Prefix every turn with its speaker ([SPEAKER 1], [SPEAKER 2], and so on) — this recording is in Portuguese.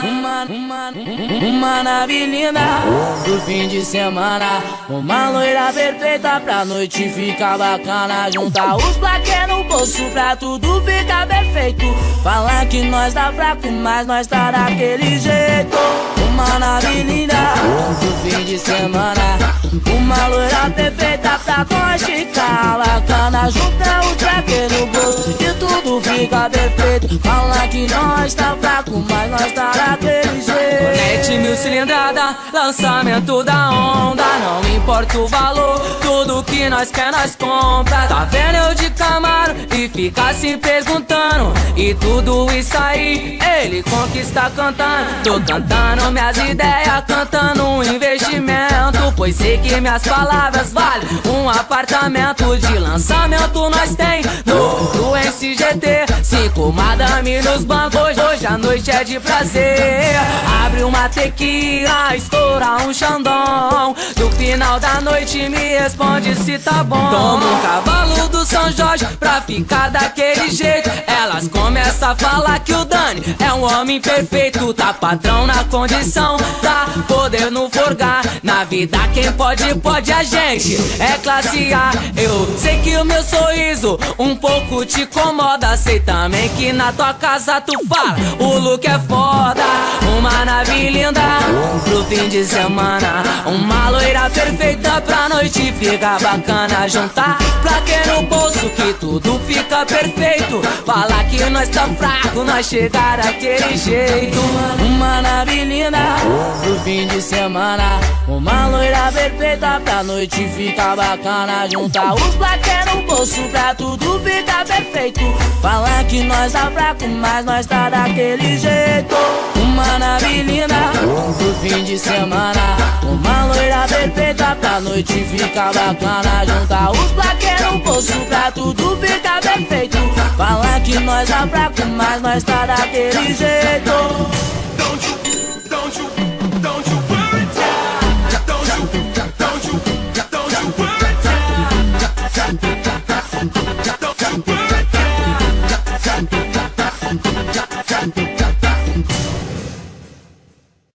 [SPEAKER 1] Uma nave linda pro fim de semana, uma loira perfeita pra noite ficar bacana. Juntar os plaquês no bolso pra tudo ficar perfeito. Falar que nós tá fraco, mas nós tá daquele jeito. Uma nave linda pro fim de semana, uma loira perfeita pra nós ficar bacana. Juntar os plaquês no bolso e tudo fica perfeito. Falar que nós tá fraco, mas nós tá daquele jeito.
[SPEAKER 2] Conecte 1000 cilindrada, lançamento da onda. Não importa o valor, tudo que nós quer nós compra. Tá vendo eu de Camaro e fica se perguntando. E tudo isso aí, ele conquista cantando. Tô cantando minhas ideias, cantando um investimento. Pois sei que minhas palavras valem um apartamento. De lançamento nós tem no NCGT, 5 madame nos bancos. Hoje a noite é de prazer. Abre uma tequila, estoura um xandão. No final da noite me responde se tá bom. Toma um cavalo do São Jorge pra ficar daquele jeito. Elas começam a falar que o Dani é um homem perfeito. Tá patrão na condição, tá podendo forgar. Na vida quem pode, pode, a gente é classe A. Eu sei que o meu sorriso um pouco te incomoda. Sei também que na tua casa tu fala, o look é foda. Uma nave linda pro fim de semana, uma loira perfeita pra noite ficar bacana. Juntar plaquê no bolso que tudo fica perfeito. Falar que nós tá fraco, nós chegar daquele jeito.
[SPEAKER 1] Uma nave linda pro fim de semana, uma loira perfeita pra noite ficar bacana. Juntar os plaquês no bolso pra tudo ficar perfeito. Falar que nós tá fraco, mas nós tá daquele jeito. Uma nave linda pro fim de semana, uma loira perfeita pra noite ficar bacana. Juntar os plaquês no bolso pra tudo ficar perfeito. Falar que nós tá fraco, mas nós tá daquele jeito.